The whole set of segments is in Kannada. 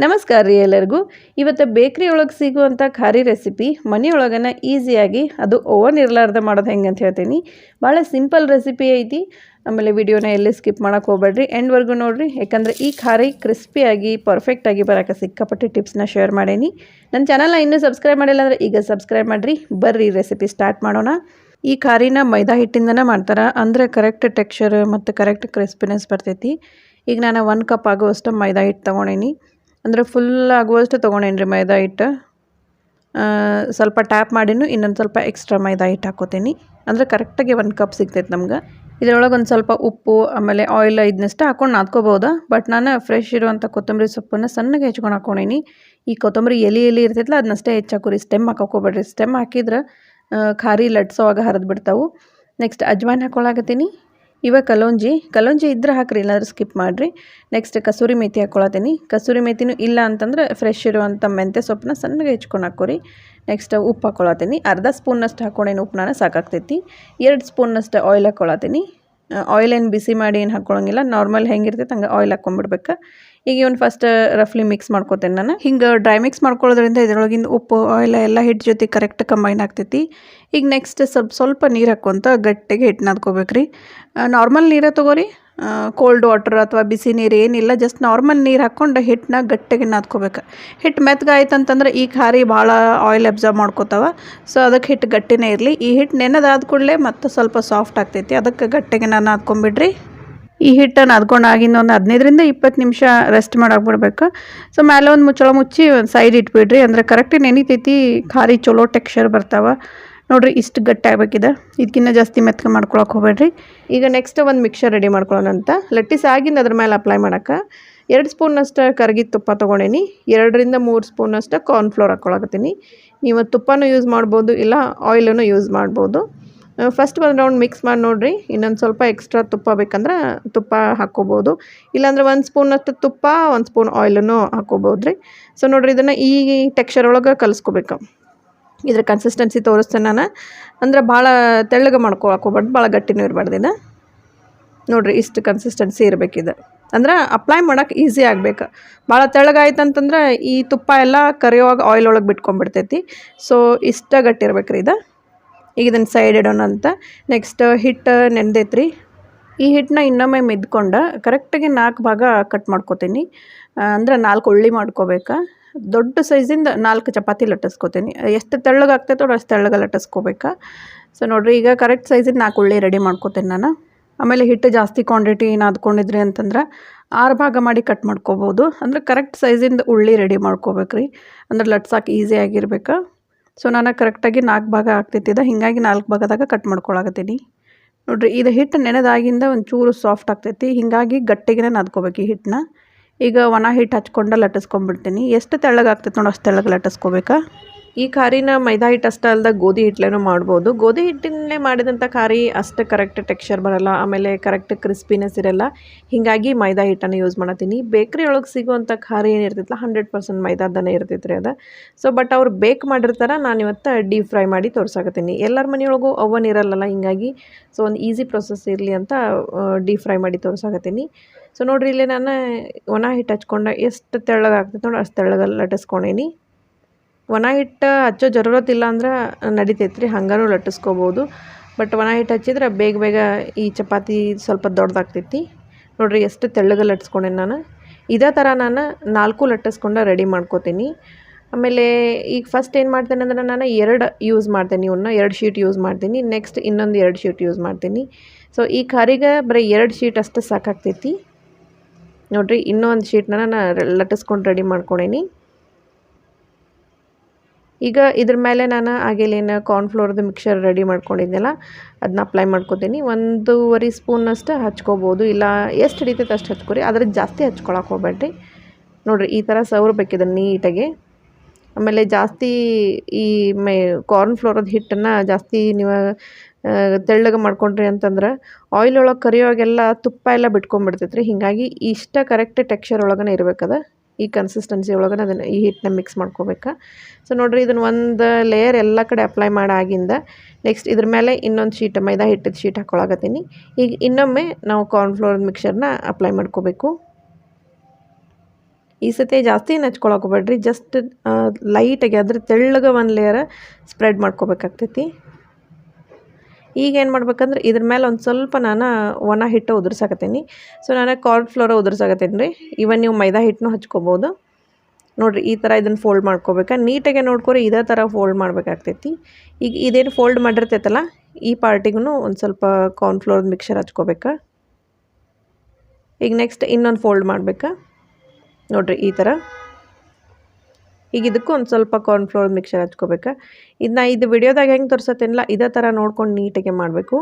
ನಮಸ್ಕಾರ ರೀ ಎಲ್ಲರಿಗೂ. ಇವತ್ತು ಬೇಕ್ರಿ ಒಳಗೆ ಸಿಗುವಂಥ ಖಾರಿ ರೆಸಿಪಿ ಮನೆಯೊಳಗನ ಈಸಿಯಾಗಿ ಅದು ಓವನ್ ಇರಲಾರ್ದೆ ಮಾಡೋದು ಹೆಂಗೆ ಅಂತ ಹೇಳ್ತೀನಿ. ಭಾಳ ಸಿಂಪಲ್ ರೆಸಿಪಿ ಐತಿ. ಆಮೇಲೆ ವಿಡಿಯೋನ ಎಲ್ಲಿ ಸ್ಕಿಪ್ ಮಾಡೋಕೆ ಹೋಗ್ಬೇಡ್ರಿ, ಎಂಡ್ವರೆಗೂ ನೋಡಿರಿ. ಯಾಕಂದರೆ ಈ ಖಾರಿ ಕ್ರಿಸ್ಪಿಯಾಗಿ ಪರ್ಫೆಕ್ಟಾಗಿ ಬರೋಕ್ಕೆ ಸಿಕ್ಕಾಪಟ್ಟೆ ಟಿಪ್ಸ್ನ ಶೇರ್ ಮಾಡೀನಿ. ನನ್ನ ಚಾನಲ್ನ ಇನ್ನೂ ಸಬ್ಸ್ಕ್ರೈಬ್ ಮಾಡಿಲ್ಲ ಅಂದರೆ ಈಗ ಸಬ್ಸ್ಕ್ರೈಬ್ ಮಾಡಿರಿ. ಬರ್ರಿ ರೆಸಿಪಿ ಸ್ಟಾರ್ಟ್ ಮಾಡೋಣ. ಈ ಖಾರಿನ ಮೈದಾ ಹಿಟ್ಟಿಂದನೇ ಮಾಡ್ತಾರೆ, ಅಂದರೆ ಕರೆಕ್ಟ್ ಟೆಕ್ಸ್ಚರ್ ಮತ್ತು ಕರೆಕ್ಟ್ ಕ್ರಿಸ್ಪಿನೆಸ್ ಬರ್ತೈತಿ. ಈಗ ನಾನು 1 ಕಪ್ ಆಗುವಷ್ಟು ಮೈದಾ ಹಿಟ್ಟು ತೊಗೊಂಡೀನಿ, ಅಂದರೆ ಫುಲ್ ಆಗುವಷ್ಟು ತೊಗೊಂಡೇನಿ ರೀ ಮೈದಾ ಹಿಟ್ಟು. ಸ್ವಲ್ಪ ಟ್ಯಾಪ್ ಮಾಡಿನೂ ಇನ್ನೊಂದು ಸ್ವಲ್ಪ ಎಕ್ಸ್ಟ್ರಾ ಮೈದಾ ಹಿಟ್ಟು ಹಾಕ್ಕೋತೀನಿ, ಅಂದರೆ ಕರೆಕ್ಟಾಗಿ 1 ಕಪ್ ಸಿಗ್ತೈತೆ ನಮ್ಗೆ. ಇದರೊಳಗೆ ಒಂದು ಸ್ವಲ್ಪ ಉಪ್ಪು ಆಮೇಲೆ ಆಯಿಲ್ ಇದನ್ನಷ್ಟು ಹಾಕ್ಕೊಂಡು ನಾದ್ಕೋಬೋದು. ಬಟ್ ನಾನು ಫ್ರೆಶ್ ಇರುವಂಥ ಕೊತ್ತಂಬರಿ ಸೊಪ್ಪನ್ನು ಸಣ್ಣಗೆ ಹೆಚ್ಕೊಂಡು ಹಾಕ್ಕೊಂಡೀನಿ. ಈ ಕೊತ್ತಂಬರಿ ಎಲೆ ಇರ್ತೈತಲ್ಲ ಅದನ್ನಷ್ಟೇ ಹೆಚ್ಚಾಕೋರಿ, ಸ್ಟೆಮ್ ಹಾಕೋಬೇಡ್ರಿ. ಸ್ಟೆಮ್ ಹಾಕಿದ್ರೆ ಖಾರಿ ಲಟ್ಸೋವಾಗ ಹರಿದು ಬಿಡ್ತಾವೆ. ನೆಕ್ಸ್ಟ್ ಅಜ್ವಾइन ಹಾಕ್ಕೊಳಕತ್ತೀನಿ. ಇವಾಗ ಕಲೋಂಜಿ ಇದ್ರೆ ಹಾಕ್ರಿ, ಇಲ್ಲಾಂದ್ರೆ ಸ್ಕಿಪ್ ಮಾಡಿರಿ. ನೆಕ್ಸ್ಟ್ ಕಸೂರಿ ಮೇಥಿ ಹಾಕ್ಕೊಳತ್ತೀನಿ. ಕಸೂರಿ ಮೇಥಿನೂ ಇಲ್ಲ ಅಂತಂದ್ರೆ ಫ್ರೆಶ್ ಇರುವಂಥ ಮೆಂತ್ಯ ಸೊಪ್ಪನ್ನ ಸಣ್ಣಗೆ ಹೆಚ್ಕೊಂಡು ಹಾಕೋರಿ. ನೆಕ್ಸ್ಟ್ ಉಪ್ಪು ಹಾಕ್ಕೊಳತ್ತೀನಿ. ಅರ್ಧ ಸ್ಪೂನಷ್ಟು ಹಾಕ್ಕೊಂಡೇನು ಉಪ್ಪು ನಾನು ಸಾಕಾಗ್ತೈತಿ. 2 ಸ್ಪೂನಷ್ಟು ಆಯಿಲ್ ಹಾಕ್ಕೊಳತ್ತೀನಿ. ಆಯಿಲ್ ಏನು ಬಿಸಿ ಮಾಡಿ ಏನು ಹಾಕ್ಕೊಳಂಗಿಲ್ಲ, ನಾರ್ಮಲ್ ಹೆಂಗಿರ್ತೈತೆ ಹಂಗೆ ಆಯಿಲ್ ಹಾಕ್ಕೊಂಬಿಡ್ಬೇಕು. ಈಗ ಇವನು ಫಸ್ಟ್ ರಫ್ಲಿ ಮಿಕ್ಸ್ ಮಾಡ್ಕೋತೇನೆ ನಾನು. ಹಿಂಗೆ ಡ್ರೈ ಮಿಕ್ಸ್ ಮಾಡ್ಕೊಳ್ಳೋದ್ರಿಂದ ಇದರೊಳಗಿಂದ ಉಪ್ಪು ಆಯಿಲ್ ಎಲ್ಲ ಹಿಟ್ಟು ಜೊತೆ ಕರೆಕ್ಟ್ ಕಂಬೈನ್ ಆಗ್ತೈತಿ. ಈಗ ನೆಕ್ಸ್ಟ್ ಸ್ವಲ್ಪ ನೀರು ಹಾಕ್ಕೊಂತ ಗಟ್ಟಿಗೆ ಹಿಟ್ಟು ನಾದ್ಕೋಬೇಕ್ರಿ. ನಾರ್ಮಲ್ ನೀರೇ ತೊಗೋರಿ, ಕೋಲ್ಡ್ ವಾಟರ್ ಅಥವಾ ಬಿಸಿ ನೀರು ಏನಿಲ್ಲ, ಜಸ್ಟ್ ನಾರ್ಮಲ್ ನೀರು ಹಾಕ್ಕೊಂಡು ಹಿಟ್ಟನ್ನ ಗಟ್ಟಿಗೆ ನಾದ್ಕೋಬೇಕು. ಹಿಟ್ಟು ಮೆತ್ತಗಾಯ್ತು ಅಂತಂದ್ರೆ ಈ ಖಾರಿ ಭಾಳ ಆಯಿಲ್ ಅಬ್ಸರ್ವ್ ಮಾಡ್ಕೋತಾವ. ಸೊ ಅದಕ್ಕೆ ಹಿಟ್ಟು ಗಟ್ಟಿನೇ ಇರಲಿ. ಈ ಹಿಟ್ಟು ನೆನೆದಾದ ಕೂಡಲೇ ಮತ್ತೆ ಸ್ವಲ್ಪ ಸಾಫ್ಟ್ ಆಗ್ತೈತಿ, ಅದಕ್ಕೆ ಗಟ್ಟಿಗೆ ನಾನು ನಾದ್ಕೊಂಬಿಡ್ರಿ. ಈ ಹಿಟ್ಟನ್ನು ನಾದ್ಕೊಂಡಾಗಿಂದ ಒಂದು 15-20 ನಿಮಿಷ ರೆಸ್ಟ್ ಮಾಡಾಕ್ಬಿಡ್ಬೇಕು. ಸೊ ಮೇಲೆ ಒಂದು ಮುಚ್ಚಳ ಮುಚ್ಚಿ ಒಂದು ಸೈಡ್ ಇಟ್ಬಿಡ್ರಿ, ಅಂದರೆ ಕರೆಕ್ಟ್ ನೆನಿತೈತಿ. ಖಾರಿ ಚಲೋ ಟೆಕ್ಸ್ಚರ್ ಬರ್ತಾವೆ ನೋಡಿರಿ. ಇಷ್ಟು ಗಟ್ಟಿ ಆಗಬೇಕಿದೆ, ಇದಕ್ಕಿಂತ ಜಾಸ್ತಿ ಮೆತ್ತಗೆ ಮಾಡ್ಕೊಳಕ್ಕೆ ಹೋಗ್ಬೇಡ್ರಿ. ಈಗ ನೆಕ್ಸ್ಟ್ ಒಂದು ಮಿಕ್ಸರ್ ರೆಡಿ ಮಾಡ್ಕೊಳ್ಳೋಣಂತ. ಲಟ್ಟಿಸಿ ಆಗಿಂದ ಅದ್ರ ಮೇಲೆ ಅಪ್ಲೈ ಮಾಡೋಕ್ಕೆ 2 ಸ್ಪೂನಷ್ಟು ಕರಗಿದ ತುಪ್ಪ ತೊಗೊಂಡೇನಿ. 2-3 ಸ್ಪೂನಷ್ಟು ಕಾರ್ನ್ಫ್ಲೋರ್ ಹಾಕ್ಕೊಳಕತ್ತೀನಿ. ನೀವು ತುಪ್ಪನೂ ಯೂಸ್ ಮಾಡ್ಬೋದು, ಇಲ್ಲ ಆಯಿಲನ್ನು ಯೂಸ್ ಮಾಡ್ಬೋದು. ಫಸ್ಟ್ ಒಂದು ರೌಂಡ್ ಮಿಕ್ಸ್ ಮಾಡಿ ನೋಡಿರಿ. ಇನ್ನೊಂದು ಸ್ವಲ್ಪ ಎಕ್ಸ್ಟ್ರಾ ತುಪ್ಪ ಬೇಕಂದ್ರೆ ತುಪ್ಪ ಹಾಕ್ಕೋಬೋದು, ಇಲ್ಲಾಂದ್ರೆ 1 ಸ್ಪೂನಷ್ಟು ತುಪ್ಪ 1 ಸ್ಪೂನ್ ಆಯಿಲನ್ನು ಹಾಕ್ಕೋಬೋದು ರೀ. ಸೊ ನೋಡಿರಿ, ಇದನ್ನು ಈ ಟೆಕ್ಸ್ಚರ್ ಒಳಗೆ ಕಲಿಸ್ಕೋಬೇಕು. ಇದ್ರ ಕನ್ಸಿಸ್ಟೆನ್ಸಿ ತೋರಿಸ್ತೇನೆ ನಾನು, ಅಂದ್ರೆ ಭಾಳ ತೆಳ್ಳಗೆ ಹಾಕೋಬಾರ್ದು, ಭಾಳ ಗಟ್ಟಿನೂ ಇರಬಾರ್ದು. ಇದು ನೋಡಿರಿ, ಇಷ್ಟು ಕನ್ಸಿಸ್ಟೆನ್ಸಿ ಇರಬೇಕಿದೆ, ಅಂದ್ರೆ ಅಪ್ಲೈ ಮಾಡೋಕೆ ಈಸಿ ಆಗಬೇಕು. ಭಾಳ ತೆಳ್ಳಗಾಯ್ತು ಅಂತಂದ್ರೆ ಈ ತುಪ್ಪ ಎಲ್ಲ ಕರಿಯುವಾಗ ಆಯಿಲ್ ಒಳಗೆ ಬಿಟ್ಕೊಂಡ್ಬಿಡ್ತೈತಿ. ಸೊ ಇಷ್ಟ ಗಟ್ಟಿ ಇರ್ಬೇಕು ರೀ ಇದು. ಈಗ ಇದನ್ನು ಸೈಡ್ ಇಡೋಣ ಅಂತ. ನೆಕ್ಸ್ಟ್ ಹಿಟ್ಟು ನೆನೆದೈತ್ರಿ. ಈ ಹಿಟ್ಟನ್ನ ಇನ್ನೊಮ್ಮೆ ಮಿದ್ಕೊಂಡು ಕರೆಕ್ಟಾಗಿ 4 ಭಾಗ ಕಟ್ ಮಾಡ್ಕೋತೀನಿ, ಅಂದರೆ 4 ಉಳ್ಳಿ ಮಾಡ್ಕೋಬೇಕು. ದೊಡ್ಡ ಸೈಜಿಂದ 4 ಚಪಾತಿ ಲಟ್ಟಿಸ್ಕೋತೀನಿ. ಎಷ್ಟು ತೆಳ್ಳಗೆ ಆಗ್ತೈತೋ ಅಷ್ಟು ತೆಳ್ಳಗೆ ಲಟ್ಟಿಸ್ಕೋಬೇಕು. ಸೊ ನೋಡಿರಿ, ಈಗ ಕರೆಕ್ಟ್ ಸೈಜಿಂದ 4 ಉಳ್ಳಿ ರೆಡಿ ಮಾಡ್ಕೋತೀನಿ ನಾನು. ಆಮೇಲೆ ಹಿಟ್ಟು ಜಾಸ್ತಿ ಕ್ವಾಂಟಿಟಿ ನಾದ್ಕೊಂಡಿದ್ರಿ ಅಂತಂದ್ರೆ 6 ಭಾಗ ಮಾಡಿ ಕಟ್ ಮಾಡ್ಕೋಬೋದು, ಅಂದರೆ ಕರೆಕ್ಟ್ ಸೈಜಿಂದ ಉಳ್ಳಿ ರೆಡಿ ಮಾಡ್ಕೋಬೇಕ್ರಿ, ಅಂದ್ರೆ ಲಟ್ಸಕ್ಕೆ ಈಸಿ ಆಗಿರ್ಬೇಕು. ಸೊ ನಾನು ಕರೆಕ್ಟಾಗಿ 4 ಭಾಗ ಆಗ್ತೈತಿದೆ, ಹೀಗಾಗಿ 4 ಭಾಗದಾಗ ಕಟ್ ಮಾಡ್ಕೊಳಕತ್ತೀನಿ. ನೋಡಿರಿ, ಇದು ಹಿಟ್ಟು ನೆನೆದಾಗಿಂದ ಒಂಚೂರು ಸಾಫ್ಟ್ ಆಗ್ತೈತಿ, ಹೀಗಾಗಿ ಗಟ್ಟಿಗೆ ನಾದ್ಕೋಬೇಕು ಈ ಹಿಟ್ಟನ್ನ. ಈಗ ಒಣ ಹಿಟ್ಟು ಹಚ್ಕೊಂಡು ಲಟ್ಟಿಸ್ಕೊಂಡ್ಬಿಡ್ತೀನಿ. ಎಷ್ಟು ತೆಳ್ಳಗೆ ಆಗ್ತೈತೆ ನೋಡಿ ಅಷ್ಟು ತೆಳ್ಳಗೆ ಲಟ್ಟಿಸ್ಕೋಬೇಕು. ಈ ಖಾರಿನ ಮೈದಾ ಹಿಟ್ಟು ಅಷ್ಟೇ ಅಲ್ಲದೆ ಗೋಧಿ ಹಿಟ್ಲೇನೂ ಮಾಡ್ಬೋದು. ಗೋಧಿ ಹಿಟ್ಟಿನಲ್ಲೇ ಮಾಡಿದಂಥ ಖಾರಿ ಅಷ್ಟು ಕರೆಕ್ಟ್ ಟೆಕ್ಸ್ಚರ್ ಬರೋಲ್ಲ, ಆಮೇಲೆ ಕರೆಕ್ಟ್ ಕ್ರಿಸ್ಪಿನೆಸ್ ಇರೋಲ್ಲ. ಹೀಗಾಗಿ ಮೈದಾ ಹಿಟ್ಟನ್ನು ಯೂಸ್ ಮಾಡತ್ತೀನಿ. ಬೇಕ್ರಿ ಒಳಗೆ ಸಿಗುವಂಥ ಖಾರಿ ಏನಿರ್ತೈತಲ್ಲ 100% ಮೈದಾದನೇ ಇರ್ತೈತೆ ರೀ ಅದು. ಸೊ ಬಟ್ ಅವ್ರು ಬೇಕ್ ಮಾಡಿರ್ತಾರೆ, ನಾನು ಇವತ್ತು ಡೀಪ್ ಫ್ರೈ ಮಾಡಿ ತೋರ್ಸಾಕತ್ತೀನಿ. ಎಲ್ಲರ ಮನೆಯೊಳಗೂ ಓವನ್ ಇರಲ್ಲ, ಹೀಗಾಗಿ ಸೊ ಒಂದು ಈಸಿ ಪ್ರೊಸೆಸ್ ಇರಲಿ ಅಂತ ಡೀಪ್ ಫ್ರೈ ಮಾಡಿ ತೋರ್ಸಾಕತ್ತೀನಿ. ಸೊ ನೋಡಿರಿ, ಇಲ್ಲಿ ನಾನು ಒಣ ಹಿಟ್ಟು ಹಚ್ಕೊಂಡು ಎಷ್ಟು ತೆಳ್ಳಗೆ ಆಗ್ತೈತೆ ನೋಡಿ ಅಷ್ಟು ತೆಳ್ಳಗೆ ಲಟ್ಟಿಸ್ಕೊಂಡೇನಿ. ಒಣ ಹಿಟ್ಟು ಹಚ್ಚೋ ಜರೂರತ್ತಿಲ್ಲ ಅಂದ್ರೆ ನಡಿತೈತೆ ರೀ, ಹಂಗೂ ಲಟ್ಟಿಸ್ಕೋಬೋದು. ಬಟ್ ಒಣ ಹಿಟ್ಟು ಹಚ್ಚಿದ್ರೆ ಬೇಗ ಈ ಚಪಾತಿ ಸ್ವಲ್ಪ ದೊಡ್ಡದಾಗ್ತೈತಿ. ನೋಡಿರಿ, ಎಷ್ಟು ತೆಳ್ಳಗೆ ಲಟ್ಟಿಸ್ಕೊಂಡೇನಿ ನಾನು. ಇದೇ ಥರ ನಾನು 4 ಲಟ್ಟಿಸ್ಕೊಂಡು ರೆಡಿ ಮಾಡ್ಕೋತೀನಿ. ಆಮೇಲೆ ಈಗ ಫಸ್ಟ್ ಏನು ಮಾಡ್ತೇನೆ ಅಂದ್ರೆ ನಾನು 2 ಯೂಸ್ ಮಾಡ್ತೀನಿ. ಇವನ್ನ 2 ಶೀಟ್ ಯೂಸ್ ಮಾಡ್ತೀನಿ. ನೆಕ್ಸ್ಟ್ ಇನ್ನೊಂದು 2 ಶೀಟ್ ಯೂಸ್ ಮಾಡ್ತೀನಿ. ಸೊ ಈ ಖಾರಿಗೆ ಬರೀ 2 ಶೀಟ್ ಅಷ್ಟು ಸಾಕಾಗ್ತೈತಿ. ನೋಡಿರಿ, ಇನ್ನೊಂದು ಶೀಟ್ನ ನಾನು ಲಟ್ಟಿಸ್ಕೊಂಡು ರೆಡಿ ಮಾಡ್ಕೊಂಡೇನಿ. ಈಗ ಇದ್ರ ಮೇಲೆ ನಾನು ಆಗೇಲೇನು ಕಾರ್ನ್ಫ್ಲೋರ್ದು ಮಿಕ್ಸರ್ ರೆಡಿ ಮಾಡ್ಕೊಂಡಿದ್ದೆನಲ್ಲ ಅದನ್ನ ಅಪ್ಲೈ ಮಾಡ್ಕೋತೀನಿ. 1.5 ಸ್ಪೂನಷ್ಟು ಹಚ್ಕೋಬೋದು, ಇಲ್ಲ ಎಷ್ಟು ಹಿಡಿತೈತೆ ಅಷ್ಟು ಹಚ್ಕೊರಿ, ಆದರೆ ಜಾಸ್ತಿ ಹಚ್ಕೊಳಕ್ಕೆ ಹೋಗ್ಬೇಡ್ರಿ. ನೋಡಿರಿ, ಈ ಥರ ಸವರ್ಬೇಕಿದೆ ನೀಟಾಗಿ. ಆಮೇಲೆ ಜಾಸ್ತಿ ಈ ಕಾರ್ನ್ಫ್ಲೋರದ ಹಿಟ್ಟನ್ನು ಜಾಸ್ತಿ ನೀವು ತೆಳ್ಳಗೆ ಮಾಡ್ಕೊಂಡ್ರಿ ಅಂತಂದ್ರೆ ಆಯಿಲ್ ಒಳಗೆ ಕರಿಯೋವಾಗೆಲ್ಲ ತುಪ್ಪ ಎಲ್ಲ ಬಿಟ್ಕೊಂಡ್ಬಿಡ್ತೈತೆ ರೀ. ಹೀಗಾಗಿ ಇಷ್ಟ ಕರೆಕ್ಟ್ ಟೆಕ್ಸ್ಚರ್ ಒಳಗನೆ ಇರಬೇಕದ. ಈ ಕನ್ಸಿಸ್ಟೆನ್ಸಿ ಒಳಗನೆ ಅದನ್ನು ಈ ಹಿಟ್ಟನ್ನ ಮಿಕ್ಸ್ ಮಾಡ್ಕೋಬೇಕು. ಸೊ ನೋಡಿರಿ, ಇದನ್ನು ಒಂದು ಲೇಯರ್ ಎಲ್ಲ ಕಡೆ ಅಪ್ಲೈ ಮಾಡಾಗಿಂದ ನೆಕ್ಸ್ಟ್ ಇದ್ರ ಮೇಲೆ ಇನ್ನೊಂದು ಶೀಟ್ ಮೈದಾ ಹಿಟ್ಟಿದ ಶೀಟ್ ಹಾಕ್ಕೊಳಕತ್ತೀನಿ. ಈಗ ಇನ್ನೊಮ್ಮೆ ನಾವು ಕಾರ್ನ್ಫ್ಲೋರ್ ಮಿಕ್ಸರ್ನ ಅಪ್ಲೈ ಮಾಡ್ಕೋಬೇಕು. ಈ ಸತಿ ಜಾಸ್ತಿ ಏನು ಹಚ್ಕೊಳಕ್ಕೆ ಹೋಗ್ಬೇಡ್ರಿ, ಜಸ್ಟ್ ಲೈಟಾಗಿ ಅದ್ರ ತೆಳ್ಳಗೆ ಒಂದು ಲೇಯರ್ ಸ್ಪ್ರೆಡ್ ಮಾಡ್ಕೋಬೇಕಾಗ್ತೈತಿ. ಈಗ ಏನು ಮಾಡ್ಬೇಕಂದ್ರೆ ಇದ್ರ ಮೇಲೆ ಒಂದು ಸ್ವಲ್ಪ ನಾನು ಒಣ ಹಿಟ್ಟು ಉದುರ್ಸಾಕತ್ತೀನಿ. ಸೊ ನಾನು ಕಾರ್ನ್ಫ್ಲೋರ ಉದುರ್ಸಾಕತ್ತೀನಿ ರೀ. ಇವನ್ ನೀವು ಮೈದಾ ಹಿಟ್ಟನ್ನು ಹಚ್ಕೋಬೋದು. ನೋಡಿರಿ ಈ ಥರ ಇದನ್ನು ಫೋಲ್ಡ್ ಮಾಡ್ಕೋಬೇಕಾ, ನೀಟಾಗೆ ನೋಡ್ಕೊರಿ ಇದೇ ಥರ ಫೋಲ್ಡ್ ಮಾಡಬೇಕಾಗ್ತೈತಿ. ಈಗ ಇದೇನು ಫೋಲ್ಡ್ ಮಾಡಿರ್ತೈತಲ್ಲ ಈ ಪಾರ್ಟಿಗೂ ಒಂದು ಸ್ವಲ್ಪ ಕಾರ್ನ್ಫ್ಲೋರ್ ಮಿಕ್ಸರ್ ಹಚ್ಕೋಬೇಕಾ. ಈಗ ನೆಕ್ಸ್ಟ್ ಇನ್ನೊಂದು ಫೋಲ್ಡ್ ಮಾಡಬೇಕಾ, ನೋಡಿರಿ ಈ ಥರ. ಈಗ ಇದಕ್ಕೂ ಒಂದು ಸ್ವಲ್ಪ ಕಾರ್ನ್ಫ್ಲೋರ್ ಮಿಕ್ಸರ್ ಹಚ್ಕೋಬೇಕಾ. ಇದನ್ನ ಇದು ವಿಡಿಯೋದಾಗ ಹೆಂಗೆ ತೋರಿಸತ್ತೇನಿಲ್ಲ ಇದೇ ಥರ ನೋಡ್ಕೊಂಡು ನೀಟಾಗೆ ಮಾಡಬೇಕು.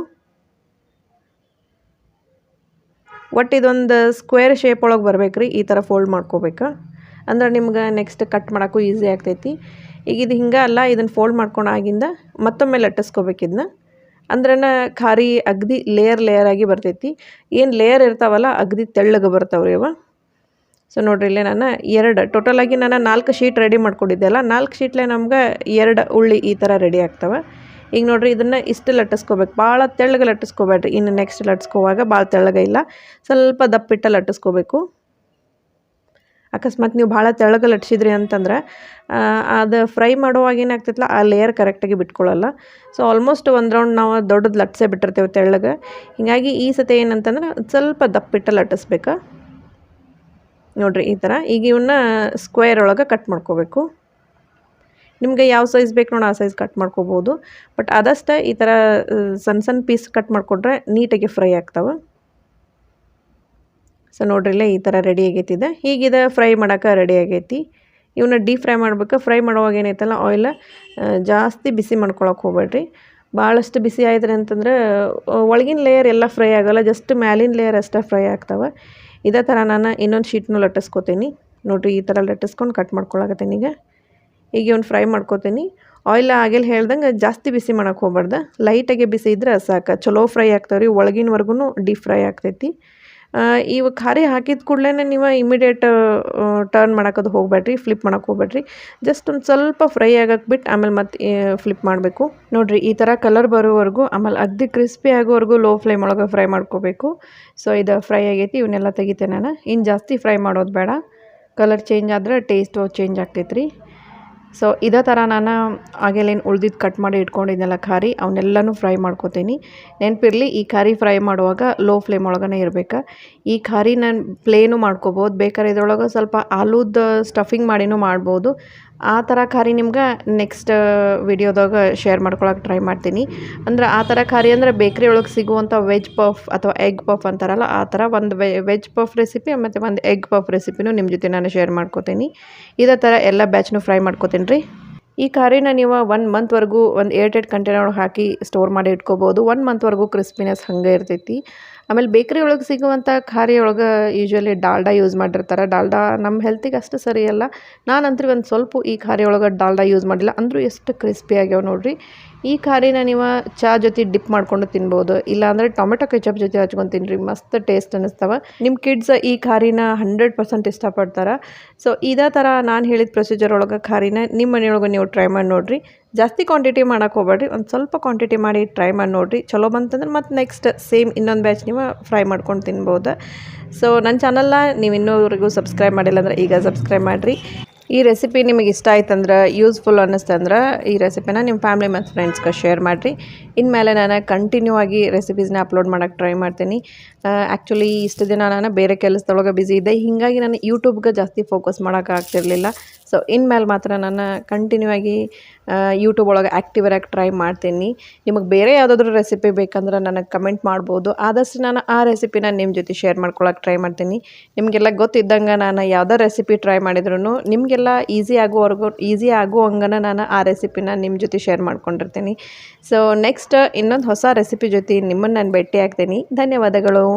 ಒಟ್ಟು ಇದೊಂದು ಸ್ಕ್ವೇರ್ ಶೇಪ್ ಒಳಗೆ ಬರ್ಬೇಕು ರೀ, ಈ ಥರ ಫೋಲ್ಡ್ ಮಾಡ್ಕೋಬೇಕಾ. ಅಂದ್ರೆ ನಿಮ್ಗೆ ನೆಕ್ಸ್ಟ್ ಕಟ್ ಮಾಡೋಕ್ಕೂ ಈಸಿ ಆಗ್ತೈತಿ. ಈಗ ಇದು ಹಿಂಗೆ ಅಲ್ಲ, ಇದನ್ನು ಫೋಲ್ಡ್ ಮಾಡ್ಕೊಂಡಾಗಿಂದ ಮತ್ತೊಮ್ಮೆ ಲಟ್ಟಿಸ್ಕೋಬೇಕು ಇದನ್ನ. ಅಂದ್ರೆ ಖಾರಿ ಅಗದಿ ಲೇಯರ್ ಆಗಿ ಬರ್ತೈತಿ. ಏನು ಲೇಯರ್ ಇರ್ತಾವಲ್ಲ ಅಗದಿ ತೆಳ್ಳಗೆ ಬರ್ತಾವ್ರಿ ಅವ. ಸೊ ನೋಡಿರಿ ಇಲ್ಲೇ ನಾನು ಟೋಟಲಾಗಿ ನಾನು 4 ಶೀಟ್ ರೆಡಿ ಮಾಡ್ಕೊಂಡಿದ್ದೆ ಅಲ್ಲ, 4 ಶೀಟ್ಲೆ ನಮ್ಗೆ 2 ಉಳ್ಳಿ ಈ ಥರ ರೆಡಿ ಆಗ್ತವೆ. ಈಗ ನೋಡಿರಿ ಇದನ್ನು ಇಷ್ಟು ಲಟ್ಟಿಸ್ಕೋಬೇಕು, ಭಾಳ ತೆಳ್ಳಗೆ ಲಟ್ಟಿಸ್ಕೋಬೇಡ್ರಿ. ಇನ್ನು ನೆಕ್ಸ್ಟ್ ಲಟ್ಟಿಸ್ಕೋವಾಗ ಭಾಳ ತೆಳ್ಳಗೆ ಇಲ್ಲ, ಸ್ವಲ್ಪ ದಪ್ಪಿಟ್ಟ ಲಟ್ಟಿಸ್ಕೋಬೇಕು. ಅಕಸ್ಮಾತ್ ನೀವು ಭಾಳ ತೆಳ್ಳಗೆ ಲಟ್ಸಿದ್ರಿ ಅಂತಂದ್ರೆ ಅದು ಫ್ರೈ ಮಾಡುವಾಗ ಏನಾಗ್ತೈತಲ್ಲ ಆ ಲೇಯರ್ ಕರೆಕ್ಟಾಗಿ ಬಿಟ್ಕೊಳ್ಳಲ್ಲ. ಸೊ ಆಲ್ಮೋಸ್ಟ್ ಒಂದು ರೌಂಡ್ ನಾವು ದೊಡ್ಡದು ಲಟ್ಸೇ ಬಿಟ್ಟಿರ್ತೇವೆ ತೆಳ್ಳಗೆ. ಹೀಗಾಗಿ ಈ ಸತಿ ಏನಂತಂದ್ರೆ ಸ್ವಲ್ಪ ದಪ್ಪಿಟ್ಟ ಲಟ್ಟಿಸ್ಬೇಕು. ನೋಡಿರಿ ಈ ಥರ. ಈಗ ಇವನ್ನ ಸ್ಕ್ವೇರ್ ಒಳಗೆ ಕಟ್ ಮಾಡ್ಕೋಬೇಕು. ನಿಮಗೆ ಯಾವ ಸೈಜ್ ಬೇಕು ನೋಡಿ ಆ ಸೈಜ್ ಕಟ್ ಮಾಡ್ಕೋಬೋದು. ಬಟ್ ಆದಷ್ಟು ಈ ಥರ ಸಣ್ಣ ಪೀಸ್ ಕಟ್ ಮಾಡಿಕೊಂಡ್ರೆ ನೀಟಾಗಿ ಫ್ರೈ ಆಗ್ತಾವೆ. ಸೊ ನೋಡ್ರಿ ಇಲ್ಲೇ ಈ ಥರ ರೆಡಿ ಆಗೈತಿದೆ. ಹೀಗಿದೆ ಫ್ರೈ ಮಾಡೋಕೆ ರೆಡಿ ಆಗೈತಿ. ಇವನ್ನ ಡೀಪ್ ಫ್ರೈ ಮಾಡ್ಬೇಕು. ಫ್ರೈ ಮಾಡುವಾಗ ಏನೈತಲ್ಲ ಆಯಿಲ್ ಜಾಸ್ತಿ ಬಿಸಿ ಮಾಡ್ಕೊಳಕ್ಕೆ ಹೋಗ್ಬೇಡ್ರಿ. ಭಾಳಷ್ಟು ಬಿಸಿ ಆಯ್ತು ಅಂತಂದ್ರೆ ಒಳಗಿನ ಲೇಯರ್ ಎಲ್ಲ ಫ್ರೈ ಆಗೋಲ್ಲ, ಜಸ್ಟ್ ಮ್ಯಾಲಿನ ಲೇಯರ್ ಅಷ್ಟೇ ಫ್ರೈ ಆಗ್ತವೆ. ಇದೇ ಥರ ನಾನು ಇನ್ನೊಂದು ಶೀಟ್ನೂ ಲಟ್ಟಿಸ್ಕೋತೀನಿ. ನೋಡಿರಿ ಈ ಥರ ಲಟ್ಟಿಸ್ಕೊಂಡು ಕಟ್ ಮಾಡ್ಕೊಳಕತ್ತೀನಿ. ಈಗ ಇವನು ಫ್ರೈ ಮಾಡ್ಕೋತೀನಿ. ಆಯಿಲ್ ಆಗಲ್ಲಿ ಹೇಳ್ದಂಗೆ ಜಾಸ್ತಿ ಬಿಸಿ ಮಾಡೋಕ್ಕೆ ಹೋಗ್ಬಾರ್ದು, ಲೈಟಾಗೆ ಬಿಸಿ ಇದ್ರೆ ಸಾಕು. ಚಲೋ ಫ್ರೈ ಆಗ್ತಾವ್ರಿ, ಒಳಗಿನವರೆಗೂ ಡೀಪ್ ಫ್ರೈ ಆಗ್ತೈತಿ. ಇವು ಖಾರಿ ಹಾಕಿದ ಕೂಡಲೇ ನೀವು ಇಮಿಡಿಯೇಟ್ ಟರ್ನ್ ಮಾಡೋಕ್ಕದು ಹೋಗಬೇಡ್ರಿ, ಫ್ಲಿಪ್ ಮಾಡೋಕ್ಕೆ ಹೋಗ್ಬೇಡ್ರಿ. ಜಸ್ಟ್ ಒಂದು ಸ್ವಲ್ಪ ಫ್ರೈ ಆಗಕ್ಕೆ ಬಿಟ್ಟು ಆಮೇಲೆ ಮತ್ತೆ ಫ್ಲಿಪ್ ಮಾಡಬೇಕು. ನೋಡಿರಿ ಈ ಥರ ಕಲರ್ ಬರೋವರೆಗೂ, ಆಮೇಲೆ ಅಗ್ದಿ ಕ್ರಿಸ್ಪಿ ಆಗೋವರೆಗೂ ಲೋ ಫ್ಲೇಮ್ ಒಳಗೆ ಫ್ರೈ ಮಾಡ್ಕೋಬೇಕು. ಸೊ ಇದು ಫ್ರೈ ಆಗೈತಿ, ಇವನ್ನೆಲ್ಲ ತೆಗಿತೇನೆ ನಾನು. ಇನ್ನು ಜಾಸ್ತಿ ಫ್ರೈ ಮಾಡೋದು ಬೇಡ, ಕಲರ್ ಚೇಂಜ್ ಆದರೆ ಟೇಸ್ಟು ಚೇಂಜ್ ಆಗ್ತೈತೆ ರೀ. ಸೊ ಇದೇ ಥರ ನಾನು ಆಗೇಲೇನು ಉಳ್ದಿದ್ದು ಕಟ್ ಮಾಡಿ ಇಟ್ಕೊಂಡಿದ್ದೆಲ್ಲ ಖಾರಿ ಅವನ್ನೆಲ್ಲನೂ ಫ್ರೈ ಮಾಡ್ಕೋತೀನಿ. ನೆನಪಿರಲಿ ಈ ಖಾರಿ ಫ್ರೈ ಮಾಡುವಾಗ ಲೋ ಫ್ಲೇಮ್ ಒಳಗೇ ಇರಬೇಕು. ಈ ಖಾರಿ ನಾನು ಪ್ಲೇನು ಮಾಡ್ಕೋಬೋದು, ಬೇಕಾದ್ರೆ ಇದ್ರೊಳಗೆ ಸ್ವಲ್ಪ ಆಲೂದ ಸ್ಟಫಿಂಗ್ ಮಾಡಿನೂ ಮಾಡ್ಬೋದು. ಆ ಥರ ಖಾರಿ ನಿಮ್ಗೆ ನೆಕ್ಸ್ಟ್ ವಿಡಿಯೋದಾಗ ಶೇರ್ ಮಾಡ್ಕೊಳಕ್ಕೆ ಟ್ರೈ ಮಾಡ್ತೀನಿ. ಅಂದ್ರೆ ಆ ಥರ ಖಾರಿ ಅಂದರೆ ಬೇಕ್ರಿ ಒಳಗೆ ಸಿಗುವಂಥ ವೆಜ್ ಪಫ್ ಅಥವಾ ಎಗ್ ಪಫ್ ಅಂತಾರಲ್ಲ ಆ ಥರ ಒಂದು ವೆಜ್ ಪಫ್ ರೆಸಿಪಿ ಮತ್ತು ಒಂದು ಎಗ್ ಪಫ್ ರೆಸಿಪಿನೂ ನಿಮ್ಮ ಜೊತೆ ನಾನು ಶೇರ್ ಮಾಡ್ಕೋತೀನಿ. ಇದೇ ಥರ ಎಲ್ಲ ಬ್ಯಾಚ್ನೂ ಫ್ರೈ ಮಾಡ್ಕೋತೀನಿ ರೀ. ಈ ಖಾರಿನ ನೀವು 1 ಮಂತ್ವರೆಗೂ ಒಂದು ಏರ್ಟೈಟ್ ಕಂಟೈನರ್ ಒಳಗೆ ಹಾಕಿ ಸ್ಟೋರ್ ಮಾಡಿ ಇಟ್ಕೋಬೋದು. 1 ಮಂತ್ವರೆಗೂ ಕ್ರಿಸ್ಪಿನೆಸ್ ಹಂಗೆ ಇರ್ತೈತಿ. ಆಮೇಲೆ ಬೇಕ್ರಿ ಒಳಗೆ ಸಿಗುವಂಥ ಖಾರಿ ಒಳಗೆ ಯೂಶ್ವಲಿ ಡಾಲ್ಡಾ ಯೂಸ್ ಮಾಡಿರ್ತಾರೆ. ಡಾಲ್ಡಾ ನಮ್ಮ ಹೆಲ್ತಿಗೆ ಅಷ್ಟು ಸರಿಯಲ್ಲ. ನಾನಂತೂ ಒಂದು ಸ್ವಲ್ಪ ಈ ಖಾರಿ ಒಳಗೆ ಡಾಲ್ಡಾ ಯೂಸ್ ಮಾಡಿಲ್ಲ, ಅಂದರೂ ಎಷ್ಟು ಕ್ರಿಸ್ಪಿ ಆಗ್ಯಾವ ನೋಡಿರಿ. ಈ ಖಾರಿನ ನೀವು ಚಹಾ ಜೊತೆ ಡಿಪ್ ಮಾಡ್ಕೊಂಡು ತಿನ್ಬೋದು, ಇಲ್ಲಾಂದರೆ ಟೊಮೆಟೊ ಕೆಚಪ್ ಜೊತೆ ಹಚ್ಕೊಂಡು ತಿನ್ನಿರಿ, ಮಸ್ತ್ ಟೇಸ್ಟ್ ಅನ್ನಿಸ್ತವೆ. ನಿಮ್ಮ ಕಿಡ್ಸ್ ಈ ಖಾರಿನ 100% ಇಷ್ಟಪಡ್ತಾರೆ. ಸೊ ಇದೇ ಥರ ನಾನು ಹೇಳಿದ ಪ್ರೊಸೀಜರ್ ಒಳಗೆ ಖಾರಿನ ನಿಮ್ಮ ಮನೆಯೊಳಗೆ ನೀವು ಟ್ರೈ ಮಾಡಿ ನೋಡಿರಿ. ಜಾಸ್ತಿ ಕ್ವಾಂಟಿಟಿ ಮಾಡೋಕ್ಕೆ ಹೋಗ್ಬೇಡ್ರಿ, ಒಂದು ಸ್ವಲ್ಪ ಕ್ವಾಂಟಿಟಿ ಮಾಡಿ ಟ್ರೈ ಮಾಡಿ ನೋಡಿರಿ. ಚಲೋ ಬಂತಂದ್ರೆ ಮತ್ತು ನೆಕ್ಸ್ಟ್ ಸೇಮ್ ಇನ್ನೊಂದು ಬ್ಯಾಚ್ ನೀವು ಫ್ರೈ ಮಾಡ್ಕೊಂಡು ತಿನ್ಬೋದು. ಸೊ ನನ್ನ ಚಾನಲ್ನ ನೀವು ಇನ್ನೂವರೆಗೂ ಸಬ್ಸ್ಕ್ರೈಬ್ ಮಾಡಿಲ್ಲ ಅಂದರೆ ಈಗ ಸಬ್ಸ್ಕ್ರೈಬ್ ಮಾಡಿರಿ. ಈ ರೆಸಿಪಿ ನಿಮಗೆ ಇಷ್ಟ ಆಯ್ತಂದ್ರೆ, ಯೂಸ್ಫುಲ್ ಅನ್ನಿಸ್ತಂದ್ರೆ ಈ ರೆಸಿಪಿನ ನಿಮ್ಮ ಫ್ಯಾಮಿಲಿ ಮತ್ತು ಫ್ರೆಂಡ್ಸ್ಗೆ ಶೇರ್ ಮಾಡಿರಿ. ಇನ್ಮೇಲೆ ನಾನು ಕಂಟಿನ್ಯೂ ಆಗಿ ರೆಸಿಪೀಸ್ನ ಅಪ್ಲೋಡ್ ಮಾಡೋಕ್ಕೆ ಟ್ರೈ ಮಾಡ್ತೀನಿ. ಆ್ಯಕ್ಚುಲಿ ಇಷ್ಟು ದಿನ ನಾನು ಬೇರೆ ಕೆಲಸದೊಳಗೆ ಬ್ಯುಸಿ ಇದ್ದೆ, ಹೀಗಾಗಿ ನಾನು ಯೂಟ್ಯೂಬ್ಗೆ ಜಾಸ್ತಿ ಫೋಕಸ್ ಮಾಡೋಕ್ಕೆ ಆಗ್ತಿರಲಿಲ್ಲ. ಸೊ ಇನ್ಮೇಲೆ ಮಾತ್ರ ನಾನು ಕಂಟಿನ್ಯೂ ಆಗಿ ಯೂಟ್ಯೂಬ್ ಒಳಗೆ ಆ್ಯಕ್ಟಿವ್ ಆಗಿ ಟ್ರೈ ಮಾಡ್ತೀನಿ. ನಿಮಗೆ ಬೇರೆ ಯಾವುದಾದ್ರೂ ರೆಸಿಪಿ ಬೇಕಂದ್ರೆ ನನಗೆ ಕಮೆಂಟ್ ಮಾಡ್ಬೋದು. ಆದಷ್ಟು ನಾನು ಆ ರೆಸಿಪಿನ ನಿಮ್ಮ ಜೊತೆ ಶೇರ್ ಮಾಡ್ಕೊಳಕ್ಕೆ ಟ್ರೈ ಮಾಡ್ತೀನಿ. ನಿಮಗೆಲ್ಲ ಗೊತ್ತಿದ್ದಂಗೆ ನಾನು ಯಾವುದೇ ರೆಸಿಪಿ ಟ್ರೈ ಮಾಡಿದ್ರು ನಿಮಗೆಲ್ಲ ಈಸಿ ಆಗುವಂಗೆ ನಾನು ಆ ರೆಸಿಪಿನ ನಿಮ್ಮ ಜೊತೆ ಶೇರ್ ಮಾಡ್ಕೊಂಡಿರ್ತೀನಿ. ಸೊ ನೆಕ್ಸ್ಟ್ ಇನ್ನೊಂದು ಹೊಸ ರೆಸಿಪಿ ಜೊತೆ ನಿಮ್ಮನ್ನು ನಾನು ಭೇಟಿ ಆಗ್ತೀನಿ. ಧನ್ಯವಾದಗಳು.